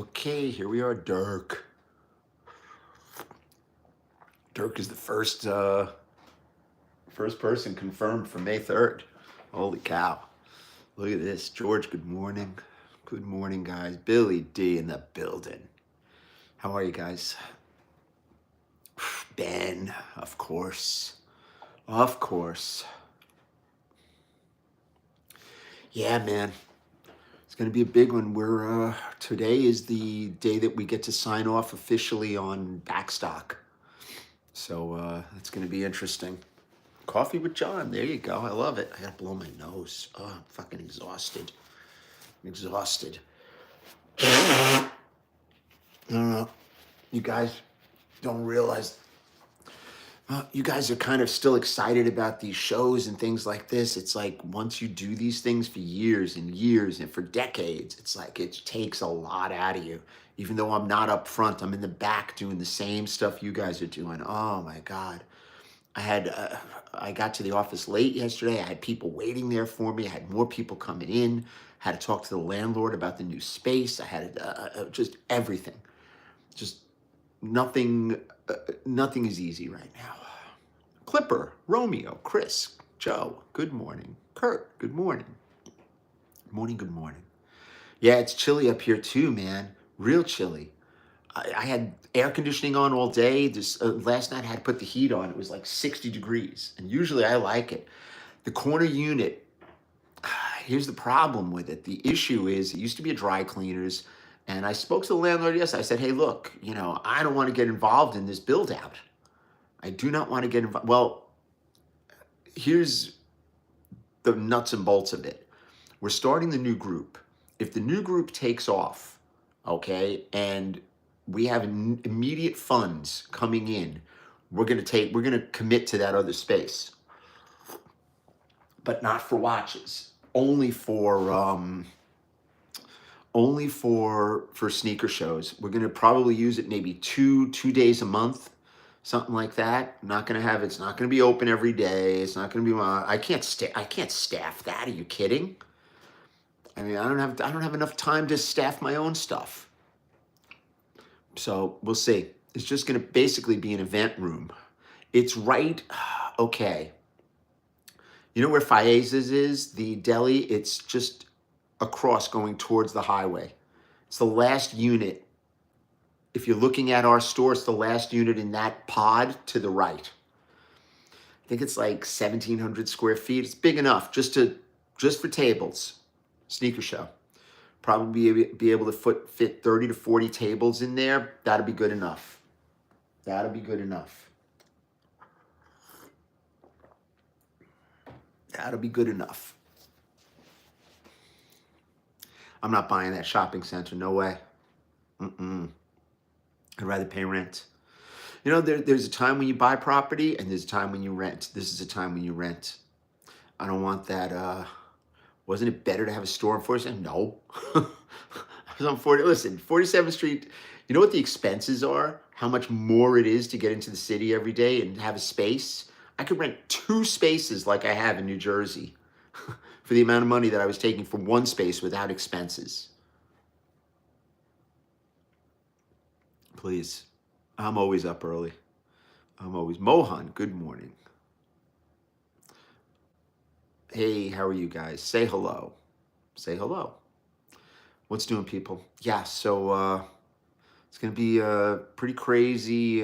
Okay, here we are, Dirk. Dirk is the first person confirmed for May 3rd. Holy cow. Look at this. George, good morning. Good morning, guys. Billy D in the building. How are you guys? Ben, of course. Of course. Yeah, man. It's going to be a big one. Today is the day that we get to sign off officially on backstock. So it's going to be interesting. Coffee with John. There you go. I love it. I got to blow my nose. Oh, I'm fucking exhausted. I'm exhausted. I don't know. You guys don't realize. You guys are kind of still excited about these shows and things like this. It's like once you do these things for years and years and for decades, it's like it takes a lot out of you. Even though I'm not up front, I'm in the back doing the same stuff you guys are doing. Oh my God. I got to the office late yesterday. I had people waiting there for me. I had more people coming in. Had to talk to the landlord about the new space. I had just everything. Just nothing. Nothing is easy right now. Clipper, Romeo, Chris, Joe. Good morning. Kurt. Good morning. Good morning. Good morning. Yeah, it's chilly up here too, man. Real chilly. I had air conditioning on all day. Last night I had to put the heat on. It was like 60 degrees. And usually I like it. The corner unit, here's the problem with it. The issue is it used to be a dry cleaners. And I spoke to the landlord yesterday. I said, hey, look, I don't want to get involved in this build out. I do not want to get involved. Well, here's the nuts and bolts of it. We're starting the new group. If the new group takes off, okay, and we have immediate funds coming in, we're going to commit to that other space, but not for watches, only for sneaker shows. We're going to probably use it maybe two days a month, something like that. It's not going to be open every day. It's not going to be, I can't staff that. Are you kidding? I mean, I don't have enough time to staff my own stuff. So we'll see. It's just going to basically be an event room. It's right. Okay. You know where Faez's is? The deli? It's just across going towards the highway. It's the last unit. If you're looking at our store, it's the last unit in that pod to the right. I think it's like 1,700 square feet. It's big enough just for tables. Sneaker show. Probably be able to fit 30 to 40 tables in there. That'll be good enough. That'll be good enough. That'll be good enough. I'm not buying that shopping center. No way. I'd rather pay rent. You know, there's a time when you buy property and there's a time when you rent. This is a time when you rent. I don't want that. Wasn't it better to have a store on 47th? No. I was on 47th Street. You know what the expenses are? How much more it is to get into the city every day and have a space? I could rent 2 spaces like I have in New Jersey for the amount of money that I was taking for 1 space without expenses. Please. I'm always up early. Mohan, good morning. Hey, how are you guys? Say hello. Say hello. What's doing, people? Yeah, so it's going to be a pretty crazy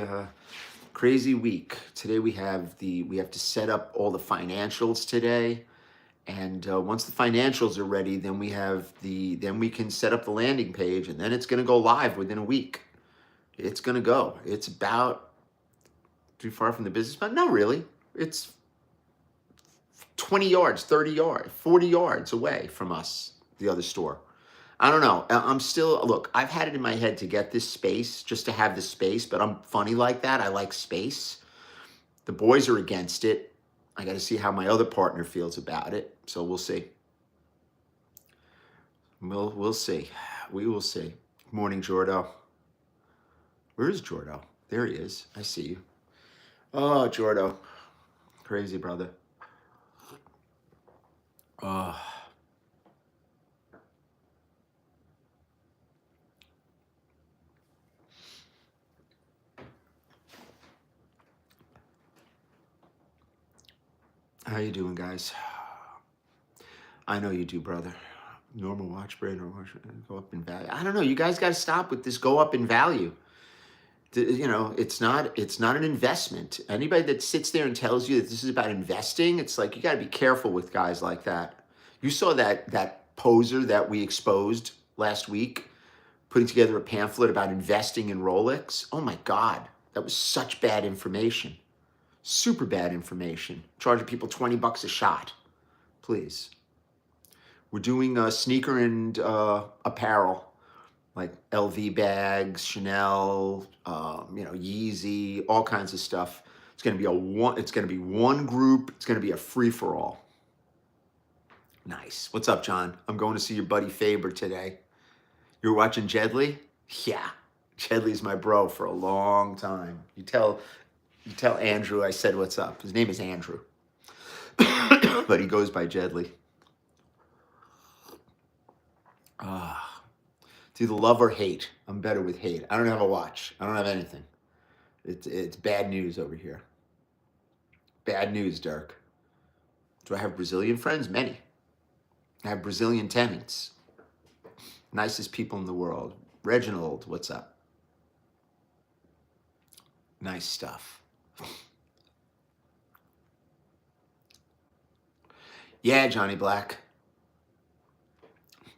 week. Today we have to set up all the financials today. And once the financials are ready, then we can set up the landing page, and then it's going to go live within a week. It's going to go. It's about too far from the business, but not really. It's 20 yards, 30 yards, 40 yards away from us, the other store. I don't know. Look, I've had it in my head to get this space, just to have this space, but I'm funny like that. I like space. The boys are against it. I got to see how my other partner feels about it. So we'll see. We'll see. We will see. Good morning, Jordo. Where is Jordo? There he is. I see you. Oh, Jordo. Crazy, brother. Oh. How you doing, guys? I know you do, brother. Normal watch brain or watch go up in value. I don't know. You guys got to stop with this go up in value. You know, it's not an investment. Anybody that sits there and tells you that this is about investing, it's like you got to be careful with guys like that. You saw that poser that we exposed last week putting together a pamphlet about investing in Rolex. Oh my God, that was such bad information. Super bad information. Charging people $20 a shot. Please. We're doing sneaker and apparel, like LV bags, Chanel, Yeezy, all kinds of stuff. It's going to be It's going to be one group. It's going to be a free for all. Nice. What's up, John? I'm going to see your buddy Faber today. You're watching Jedley? Yeah, Jedley's my bro for a long time. You tell Andrew I said what's up. His name is Andrew, but he goes by Jedley. It's either love or hate. I'm better with hate. I don't have a watch. I don't have anything. It's bad news over here. Bad news, Dirk. Do I have Brazilian friends? Many. I have Brazilian tenants. Nicest people in the world. Reginald, what's up? Nice stuff. Yeah, Johnny Black.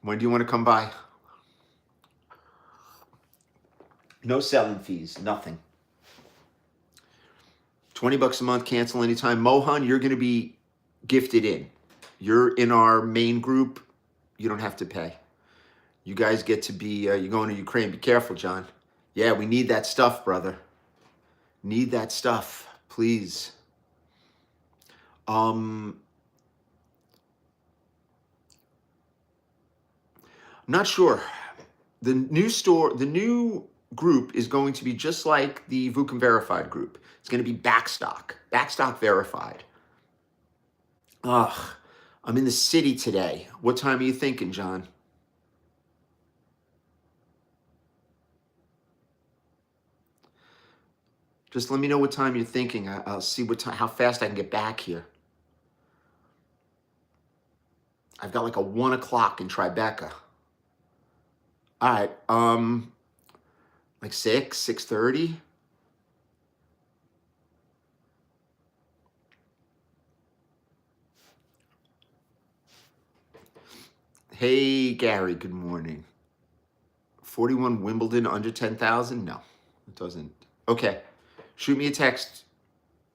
When do you want to come by? No selling fees, nothing. $20 a month, cancel anytime. Mohan, you're going to be gifted in. You're in our main group. You don't have to pay. You guys get to be, you're going to Ukraine. Be careful, John. Yeah, we need that stuff, brother. Need that stuff, please. I'm not sure. The new group is going to be just like the Vucom Verified group. It's going to be Backstock Verified. Ugh, I'm in the city today. What time are you thinking, John? Just let me know what time you're thinking. I'll see how fast I can get back here. I've got like a 1 o'clock in Tribeca. All right, like 6:30. Hey, Gary, good morning. 41 Wimbledon under 10,000? No, it doesn't. Okay, shoot me a text.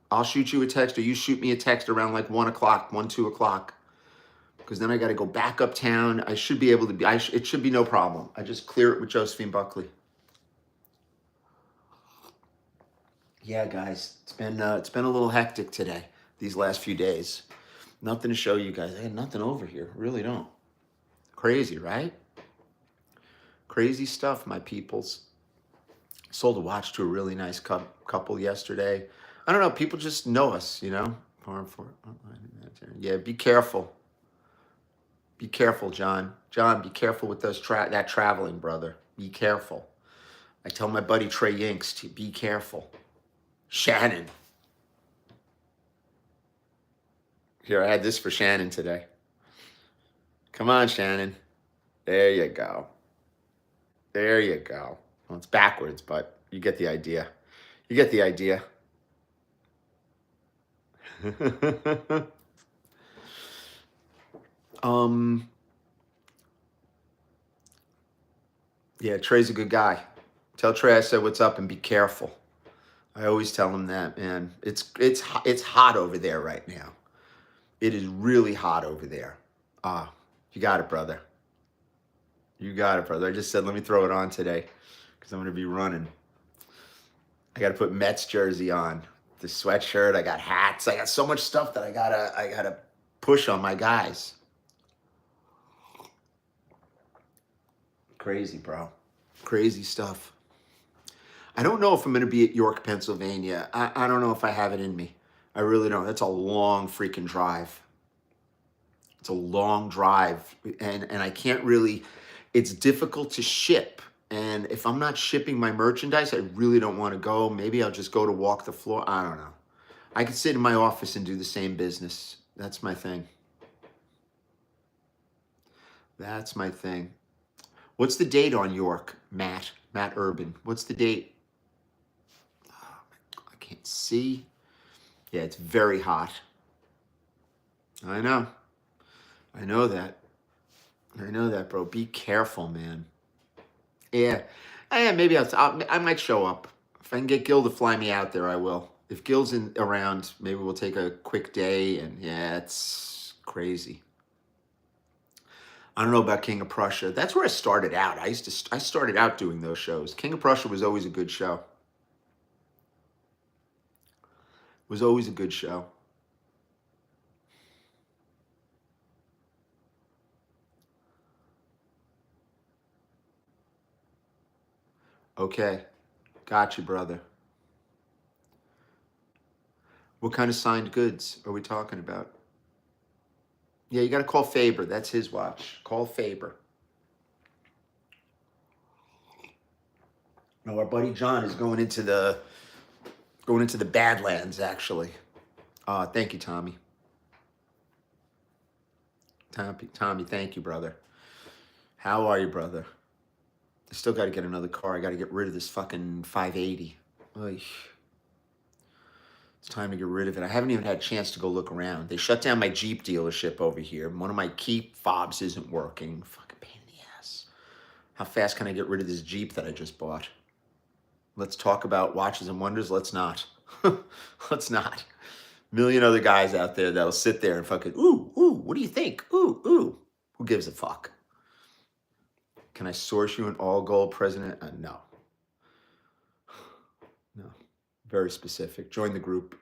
I'll shoot you a text, or you shoot me a text around like 1 o'clock, 2 o'clock. Because then I got to go back uptown. I should be able to be, it should be no problem. I just clear it with Josephine Buckley. Yeah, guys, it's been a little hectic today, these last few days. Nothing to show you guys. I had nothing over here. Really don't. Crazy, right? Crazy stuff, my peoples. Sold a watch to a really nice couple yesterday. I don't know. People just know us, you know. Yeah, be careful. Be careful, John. John, be careful with that traveling, brother. Be careful. I tell my buddy Trey Yinks to be careful. Shannon. Here, I had this for Shannon today. Come on, Shannon. There you go. There you go. Well, it's backwards, but you get the idea. You get the idea. Yeah, Trey's a good guy. Tell Trey I said what's up and be careful. I always tell him that, man. It's hot over there right now. It is really hot over there. You got it, brother. You got it, brother. I just said let me throw it on today because I'm gonna be running. I got to put Mets jersey on, the sweatshirt. I got hats. I got so much stuff that I gotta push on my guys. Crazy, bro. Crazy stuff. I don't know if I'm going to be at York, Pennsylvania. I don't know if I have it in me. I really don't. That's a long freaking drive. It's a long drive. And I can't really, it's difficult to ship. And if I'm not shipping my merchandise, I really don't want to go. Maybe I'll just go to walk the floor. I don't know. I could sit in my office and do the same business. That's my thing. That's my thing. What's the date on York, Matt? Matt Urban. What's the date? Oh, I can't see. Yeah, it's very hot. I know. I know that. I know that, bro. Be careful, man. Yeah. Maybe I might show up. If I can get Gil to fly me out there, I will. If Gil's around, maybe we'll take a quick day. And yeah, it's crazy. I don't know about King of Prussia. That's where I started out. I started out doing those shows. King of Prussia was always a good show. Was always a good show. Okay. Got you, brother. What kind of signed goods are we talking about? Yeah, you got to call Faber. That's his watch. Call Faber. No, our buddy John is going into the Badlands, actually. Thank you, Tommy. Tommy, thank you, brother. How are you, brother? I still got to get another car. I got to get rid of this fucking 580. Oy. It's time to get rid of it. I haven't even had a chance to go look around. They shut down my Jeep dealership over here. One of my key fobs isn't working. Fucking pain in the ass. How fast can I get rid of this Jeep that I just bought? Let's talk about watches and wonders. Let's not. Let's not. Million other guys out there that'll sit there and fucking, ooh, what do you think? Ooh. Who gives a fuck? Can I source you an all gold president? No. No. Very specific. Join the group.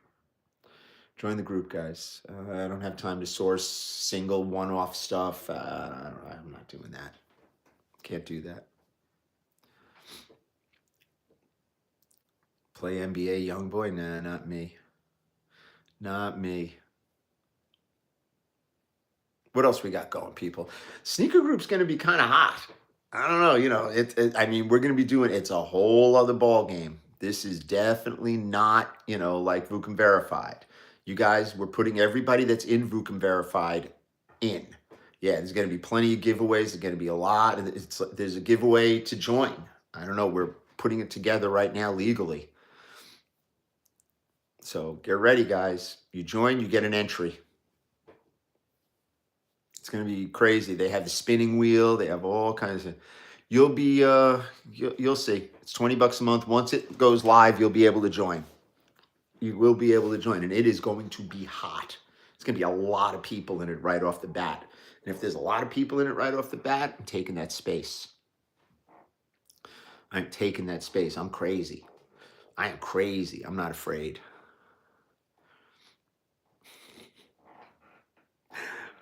Join the group, guys. I don't have time to source single one-off stuff. I'm not doing that. Can't do that. Play NBA YoungBoy? Nah, not me. Not me. What else we got going, people? Sneaker group's going to be kind of hot. I don't know. You know, I mean, we're going to be doing. It's a whole other ball game. This is definitely not, like Vucom Verified. You guys, we're putting everybody that's in Vucom Verified in. Yeah, there's going to be plenty of giveaways. There's going to be a lot. There's a giveaway to join. I don't know. We're putting it together right now legally. So get ready, guys. You join, you get an entry. It's going to be crazy. They have the spinning wheel. They have all kinds of. You'll be, you'll see. It's $20 a month. Once it goes live, you'll be able to join. You will be able to join, and it is going to be hot. It's going to be a lot of people in it right off the bat. And if there's a lot of people in it right off the bat, I'm taking that space. I'm taking that space. I'm crazy. I am crazy. I'm not afraid.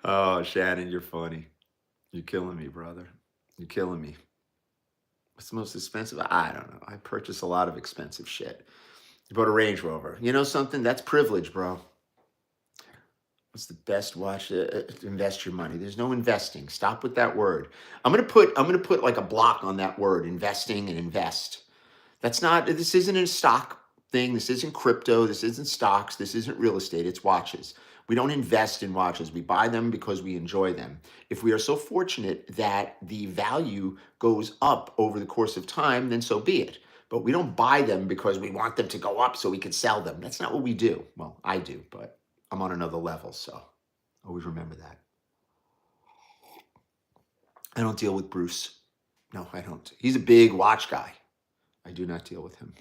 Oh, Shannon, you're funny. You're killing me, brother. You're killing me. What's the most expensive? I don't know. I purchase a lot of expensive shit. You bought a Range Rover. You know something? That's privilege, bro. What's the best watch to invest your money? There's no investing. Stop with that word. I'm gonna put like a block on that word, investing and invest. This isn't a stock thing. This isn't crypto. This isn't stocks. This isn't real estate. It's watches. We don't invest in watches. We buy them because we enjoy them. If we are so fortunate that the value goes up over the course of time, then so be it. But we don't buy them because we want them to go up so we can sell them. That's not what we do. Well, I do, but I'm on another level, so always remember that. I don't deal with Bruce. No, I don't. He's a big watch guy. I do not deal with him.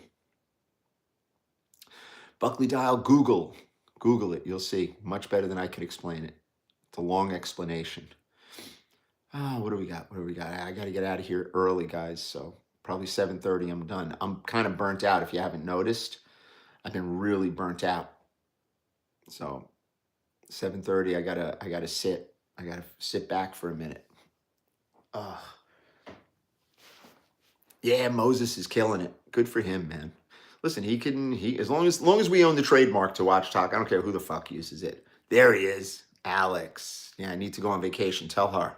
Buckley Dial, Google it. You'll see. Much better than I could explain it. It's a long explanation. What do we got? I got to get out of here early, guys. So probably 7:30. I'm done. I'm kind of burnt out. If you haven't noticed, I've been really burnt out. So 7:30. I gotta sit. I gotta sit back for a minute. Yeah, Moses is killing it. Good for him, man. Listen, as long as we own the trademark to Watch Talk, I don't care who the fuck uses it. There he is, Alex. Yeah, I need to go on vacation. Tell her.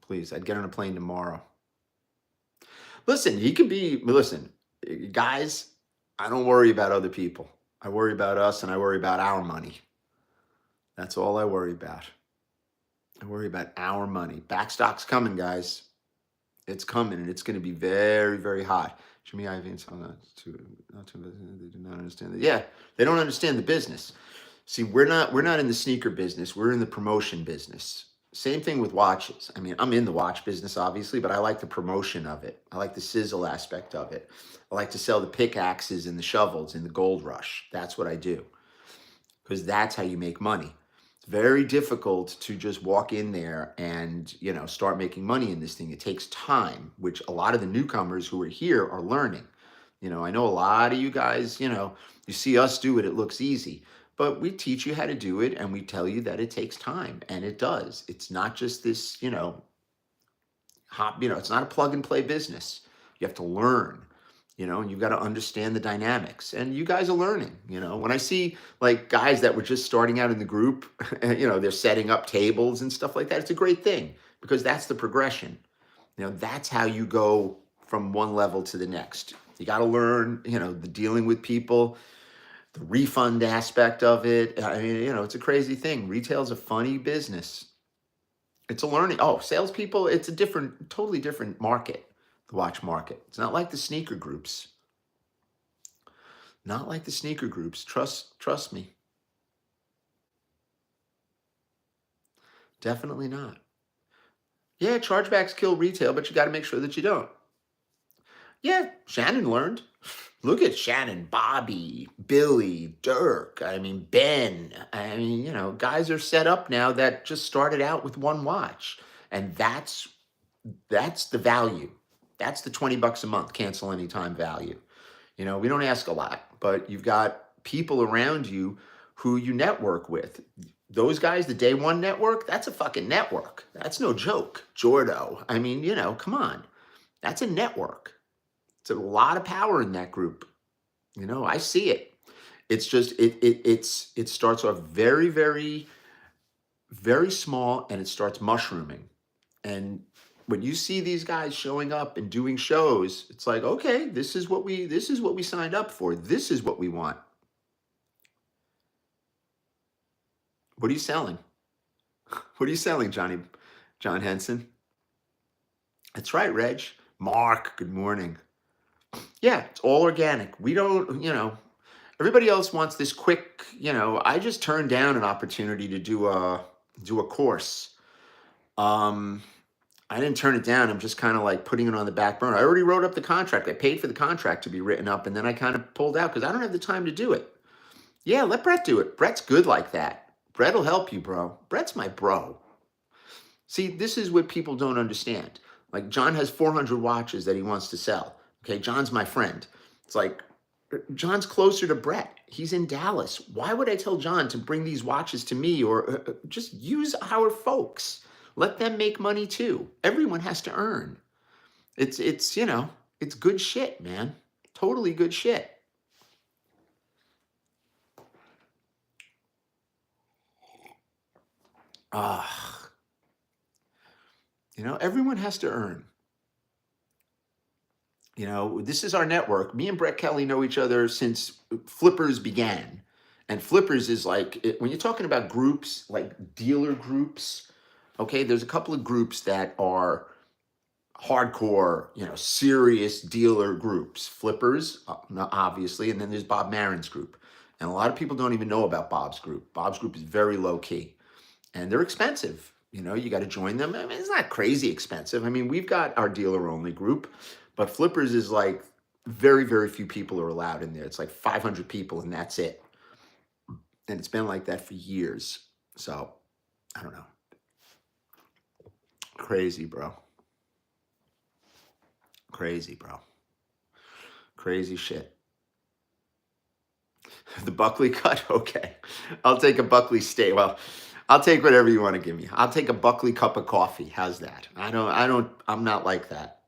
Please, I'd get on a plane tomorrow. Listen, guys, I don't worry about other people. I worry about us and I worry about our money. That's all I worry about. I worry about our money. Backstock's coming, guys. It's coming, and it's going to be very, very hot. Jimmy Iovine, not too, they do not understand that. Yeah, they don't understand the business. See, we're not in the sneaker business. We're in the promotion business. Same thing with watches. I mean, I'm in the watch business, obviously, but I like the promotion of it. I like the sizzle aspect of it. I like to sell the pickaxes and the shovels in the gold rush. That's what I do, because that's how you make money. It's very difficult to just walk in there and, start making money in this thing. It takes time, which a lot of the newcomers who are here are learning. I know a lot of you guys, you see us do it, it looks easy. But we teach you how to do it, and we tell you that it takes time, and it does. It's not just this, it's not a plug and play business. You have to learn, and you've got to understand the dynamics. And you guys are learning, When I see like guys that were just starting out in the group, they're setting up tables and stuff like that, it's a great thing, because that's the progression. That's how you go from one level to the next. You got to learn, the dealing with people, the refund aspect of it. I mean, it's a crazy thing. Retail's a funny business. It's a learning. Oh, salespeople, it's a totally different market, the watch market. It's not like the sneaker groups. Not like the sneaker groups. Trust me. Definitely not. Yeah, chargebacks kill retail, but you got to make sure that you don't. Yeah, Shannon learned. Look at Shannon, Bobby, Billy, Dirk, Ben. Guys are set up now that just started out with one watch. And that's the value. That's the $20 a month, cancel anytime value. We don't ask a lot, but you've got people around you who you network with. Those guys, the day one network, that's a fucking network. That's no joke. Jordo. Come on. That's a network. It's a lot of power in that group. I see it. It's just, it starts off very, very, very small, and it starts mushrooming. And when you see these guys showing up and doing shows, it's like, okay, this is what we signed up for. This is what we want. What are you selling? What are you selling, John Henson? That's right, Reg. Mark, good morning. Yeah, it's all organic. We don't, everybody else wants this quick, I just turned down an opportunity to do a course. I didn't turn it down. I'm just kind of like putting it on the back burner. I already wrote up the contract. I paid for the contract to be written up, and then I kind of pulled out because I don't have the time to do it. Yeah, let Brett do it. Brett's good like that. Brett will help you, bro. Brett's my bro. See, this is what people don't understand. Like, John has 400 watches that he wants to sell. Okay, John's my friend. It's like, John's closer to Brett. He's in Dallas. Why would I tell John to bring these watches to me, or just use our folks? Let them make money too. Everyone has to earn. It's good shit, man. Totally good shit. Everyone has to earn. This is our network. Me and Brett Kelly know each other since Flippers began. And Flippers is like, when you're talking about groups, like dealer groups, okay, there's a couple of groups that are hardcore, serious dealer groups. Flippers, obviously, and then there's Bob Marin's group. And a lot of people don't even know about Bob's group. Bob's group is very low key, and they're expensive. You got to join them. It's not crazy expensive. We've got our dealer only group, but Flippers is like very, very few people are allowed in there. It's like 500 people, and that's it. And it's been like that for years. So I don't know. Crazy, bro. Crazy, bro. Crazy shit. The Buckley cut? Okay. I'll take a Buckley steak. Well, I'll take whatever you want to give me. I'll take a Buckley cup of coffee. How's that? I'm not like that.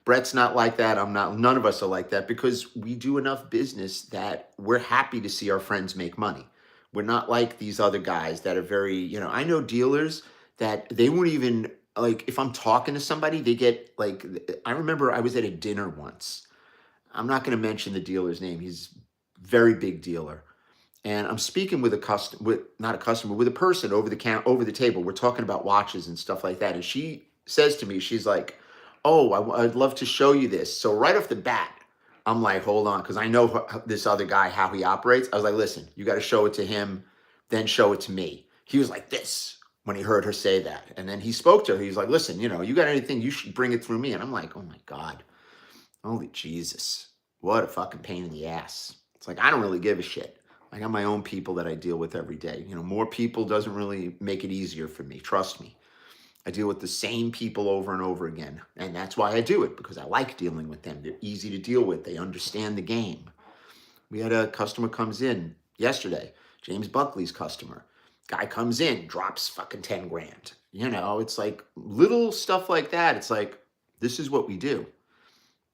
Brett's not like that. None of us are like that, because we do enough business that we're happy to see our friends make money. We're not like these other guys that are very, I know dealers that they won't even, like, if I'm talking to somebody, they get like, I remember I was at a dinner once. I'm not going to mention the dealer's name. He's a very big dealer. And I'm speaking with a customer, with not a customer, with a person over the table. We're talking about watches and stuff like that. And she says to me, she's like, "Oh, I'd love to show you this." So right off the bat, I'm like, "Hold on," because I know this other guy how he operates. I was like, "Listen, you got to show it to him, then show it to me." He was like this when he heard her say that, and then he spoke to her. He was like, "Listen, you got anything? You should bring it through me." And I'm like, "Oh my God, holy Jesus, what a fucking pain in the ass." It's like I don't really give a shit. I got my own people that I deal with every day. More people doesn't really make it easier for me. Trust me. I deal with the same people over and over again. And that's why I do it, because I like dealing with them. They're easy to deal with. They understand the game. We had a customer comes in yesterday, James Buckley's customer. Guy comes in, drops fucking 10 grand. It's like little stuff like that. It's like, this is what we do.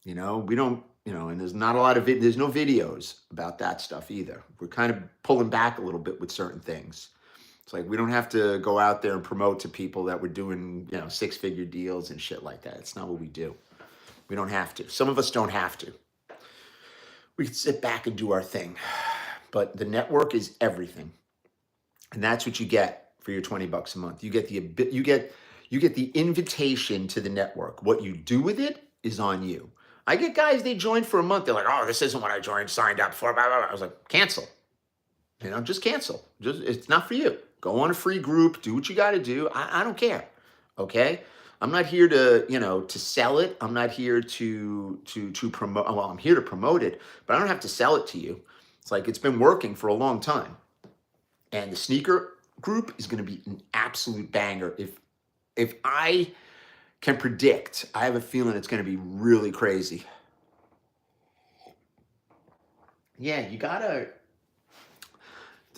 We don't, and there's not a lot of there's no videos about that stuff either. We're kind of pulling back a little bit with certain things. It's like we don't have to go out there and promote to people that we're doing, 6-figure deals and shit like that. It's not what we do. We don't have to. Some of us don't have to. We can sit back and do our thing. But the network is everything. And that's what you get for your $20 a month. You get the invitation to the network. What you do with it is on you. I get guys, they join for a month. They're like, "Oh, this isn't what I signed up for." Blah, blah, blah. I was like, cancel. Just cancel. It's not for you. Go on a free group. Do what you got to do. I don't care. Okay. I'm not here to sell it. I'm not here to promote. Well, I'm here to promote it, but I don't have to sell it to you. It's like, it's been working for a long time. And the sneaker group is going to be an absolute banger. If I can predict, I have a feeling it's going to be really crazy. Yeah, you gotta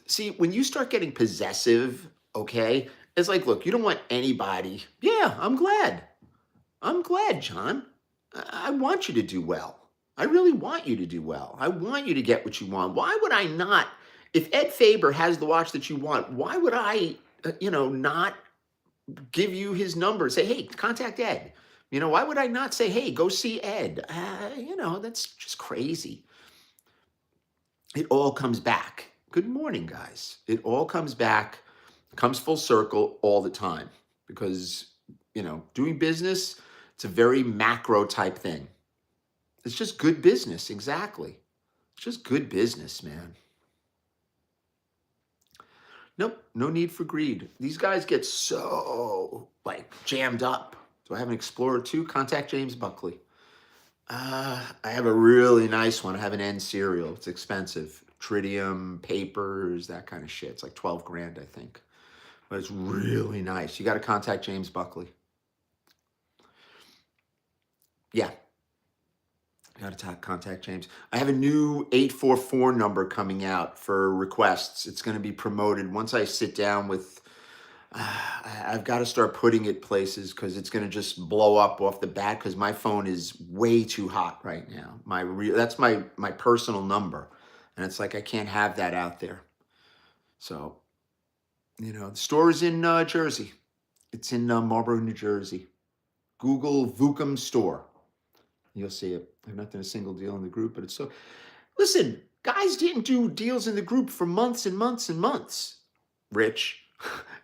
see when you start getting possessive. Okay, it's like, look, you don't want anybody. Yeah, I'm glad. I'm glad, John. I want you to do well. I really want you to do well. I want you to get what you want. Why would I not? If Ed Faber has the watch that you want, why would I, not give you his number? Say, hey, contact Ed. Why would I not say, hey, go see Ed? That's just crazy. It all comes back. Good morning, guys. It all comes back, comes full circle all the time because, doing business, it's a very macro type thing. It's just good business. Exactly. It's just good business, man. Nope. No need for greed. These guys get so jammed up. Do I have an Explorer 2? Contact James Buckley. I have a really nice one. I have an N serial. It's expensive. Tritium, papers, that kind of shit. It's like 12 grand, I think. But it's really nice. You got to contact James Buckley. Yeah. You got to contact James. I have a new 844 number coming out for requests. It's going to be promoted once I sit down with. I've got to start putting it places because it's going to just blow up off the bat because my phone is way too hot right now. That's my personal number, and it's like I can't have that out there. So, the store is in Jersey. It's in Marlboro, New Jersey. Google Vucom Store. You'll see it. I've not done a single deal in the group, but it's so. Listen, guys didn't do deals in the group for months and months and months. Rich,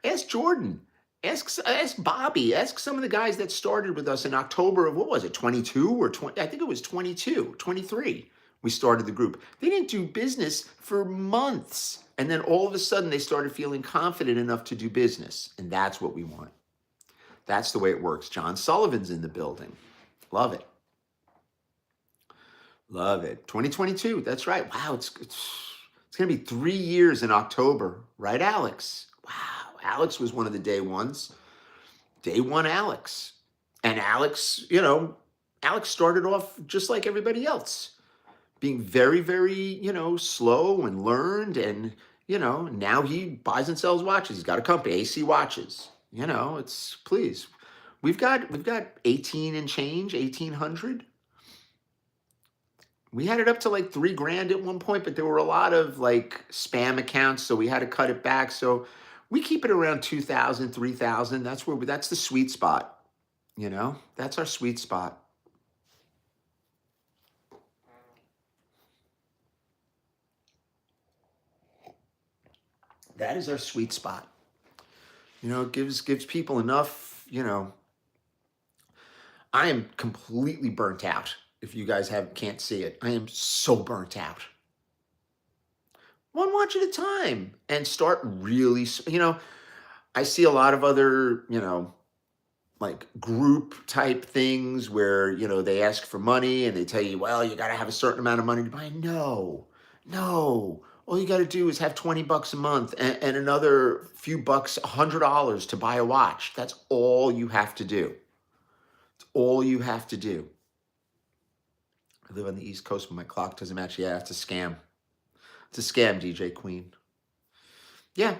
ask Jordan, ask Bobby, ask some of the guys that started with us in October of, what was it, 22 or 20? I think it was 22, 23. We started the group. They didn't do business for months. And then all of a sudden they started feeling confident enough to do business. And that's what we want. That's the way it works. John Sullivan's in the building. Love it. Love it. 2022. That's right. Wow. It's going to be 3 years in October. Right, Alex? Wow. Alex was one of the day ones. Day one, Alex. And Alex, Alex started off just like everybody else, being very, very, slow and learned. And, now he buys and sells watches. He's got a company, AC Watches. Please. We've got 18 and change, 1,800. We had it up to like 3 grand at one point, but there were a lot of spam accounts, so we had to cut it back. So we keep it around 2,000, 3,000. That's the sweet spot. That's our sweet spot. That is our sweet spot. You know, it gives people enough, you know. I am completely burnt out. If you guys can't see it, I am so burnt out. One watch at a time and start really, you know, I see a lot of other, you know, like group type things where, you know, they ask for money and they tell you, well, you got to have a certain amount of money to buy. No, no. All you got to do is have 20 bucks a month and another few bucks, $100 to buy a watch. That's all you have to do. It's all you have to do. I live on the East Coast, but my clock doesn't match. Yeah, it's a scam. It's a scam, DJ Queen. Yeah.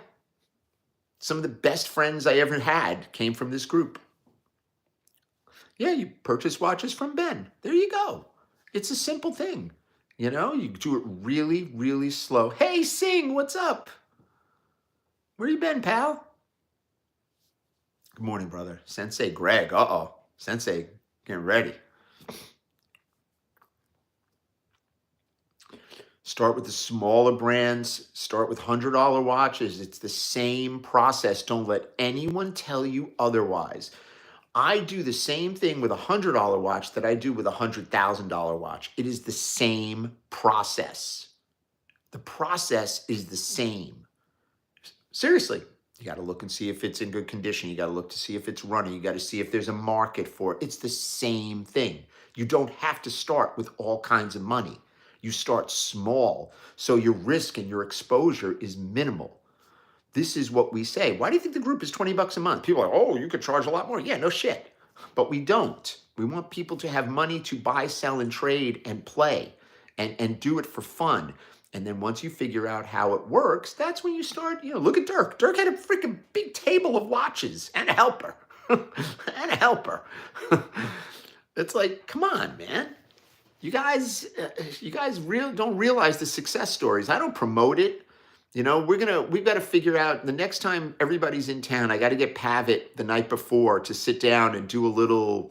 Some of the best friends I ever had came from this group. Yeah, you purchase watches from Ben. There you go. It's a simple thing. You know, you do it really, really slow. Hey, Sing, what's up? Where you been, pal? Good morning, brother. Sensei Greg. Uh-oh. Sensei, getting ready. Start with the smaller brands. Start with $100 watches. It's the same process. Don't let anyone tell you otherwise. I do the same thing with a $100 watch that I do with a $100,000 watch. It is the same process. The process is the same. Seriously, you got to look and see if it's in good condition. You got to look to see if it's running. You got to see if there's a market for it. It's the same thing. You don't have to start with all kinds of money. You start small, so your risk and your exposure is minimal. This is what we say. Why do you think the group is 20 bucks a month? People are like, oh, you could charge a lot more. Yeah, no shit. But we don't. We want people to have money to buy, sell, and trade and play and do it for fun. And then once you figure out how it works, that's when you start, you know, look at Dirk. Dirk had a freaking big table of watches and a helper. And a helper. It's like, come on, man. You guys really don't realize the success stories. I don't promote it. You know, we've got to figure out the next time everybody's in town. I got to get Pavitt the night before to sit down and do a little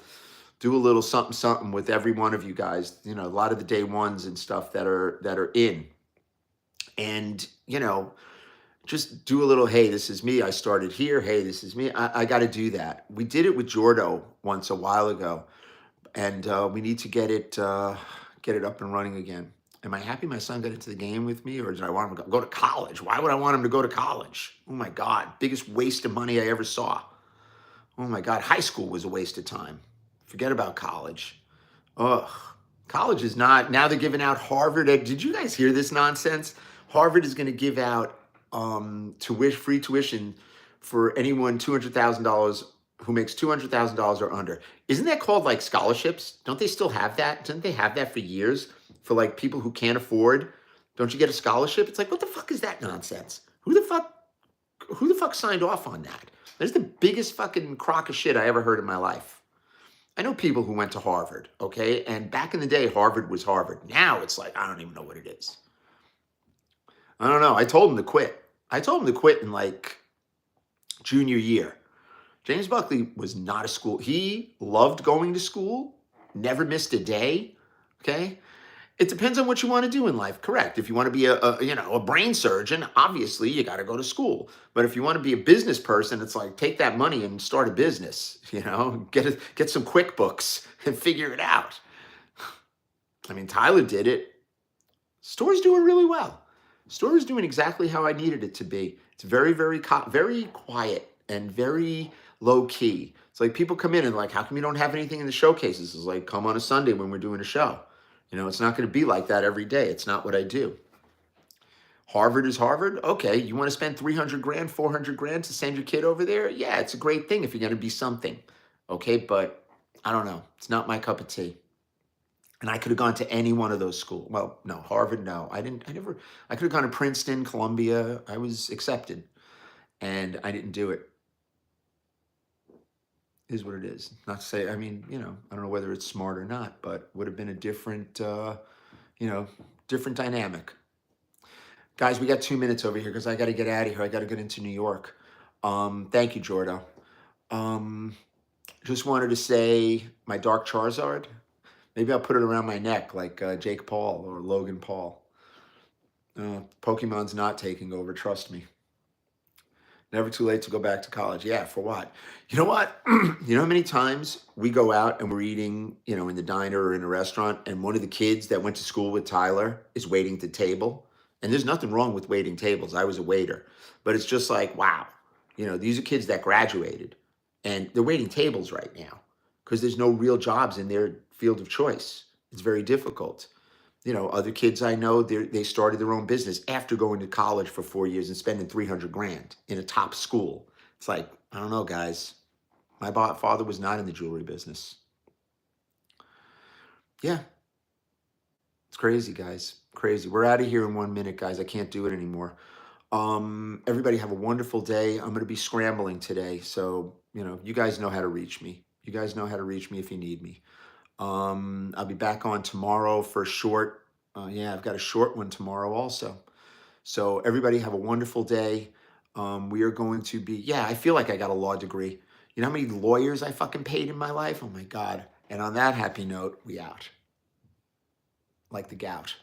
something with every one of you guys. You know, a lot of the day ones and stuff that are in, and you know, just do a little. Hey, this is me. I started here. Hey, this is me. I got to do that. We did it with Jordo once a while ago, and we need to get it up and running again. Am I happy my son got into the game with me, or did I want him to go to college? Why would I want him to go to college? Oh my God, biggest waste of money I ever saw. Oh my God, high school was a waste of time. Forget about college. Ugh, college is not, now they're giving out Harvard. Did you guys hear this nonsense? Harvard is going to give out free tuition for anyone $200,000 who makes $200,000 or under. Isn't that called like scholarships? Don't they still have that? Didn't they have that for years? For like people who can't afford, don't you get a scholarship? It's like, what the fuck is that nonsense? Who the fuck signed off on that? That's the biggest fucking crock of shit I ever heard in my life. I know people who went to Harvard, okay? And back in the day, Harvard was Harvard. Now it's like, I don't even know what it is. I don't know. I told him to quit. I told him to quit in like junior year. James Buckley was not a school. He loved going to school, never missed a day, okay? It depends on what you want to do in life, correct? If you want to be a brain surgeon, obviously you got to go to school. But if you want to be a business person, it's like take that money and start a business, you know, get some QuickBooks and figure it out. I mean, Tyler did it. Store's doing really well. Store is doing exactly how I needed it to be. It's very, very, very quiet and very low key. It's like people come in and like, how come you don't have anything in the showcases? It's like, come on a Sunday when we're doing a show. You know, it's not going to be like that every day. It's not what I do. Harvard is Harvard. Okay, you want to spend 300 grand, 400 grand to send your kid over there? Yeah, it's a great thing if you're going to be something. Okay, but I don't know. It's not my cup of tea. And I could have gone to any one of those schools. Well, no, Harvard, no. I could have gone to Princeton, Columbia. I was accepted. And I didn't do it. Is what it is. Not to say, I mean, you know, I don't know whether it's smart or not, but would have been a different, different dynamic. Guys, we got 2 minutes over here because I got to get out of here. I got to get into New York. Thank you, Jordo. Just wanted to say my Dark Charizard. Maybe I'll put it around my neck like Jake Paul or Logan Paul. Pokemon's not taking over, trust me. Never too late to go back to college. Yeah, for what? You know what? You know how many times we go out and we're eating, in the diner or in a restaurant, and one of the kids that went to school with Tyler is waiting to table. And there's nothing wrong with waiting tables. I was a waiter. But it's just like, wow. These are kids that graduated and they're waiting tables right now because there's no real jobs in their field of choice. It's very difficult. Other kids I know, they started their own business after going to college for 4 years and spending 300 grand in a top school. It's like, I don't know, guys. My father was not in the jewelry business. Yeah, it's crazy, guys. Crazy. We're out of here in 1 minute, guys. I can't do it anymore. Everybody have a wonderful day. I'm going to be scrambling today. So, you guys know how to reach me. You guys know how to reach me if you need me. I'll be back on tomorrow for a short. Yeah, I've got a short one tomorrow also. So everybody have a wonderful day. We are going to be, yeah, I feel like I got a law degree. You know how many lawyers I fucking paid in my life? Oh my God. And on that happy note, we out. Like the gout.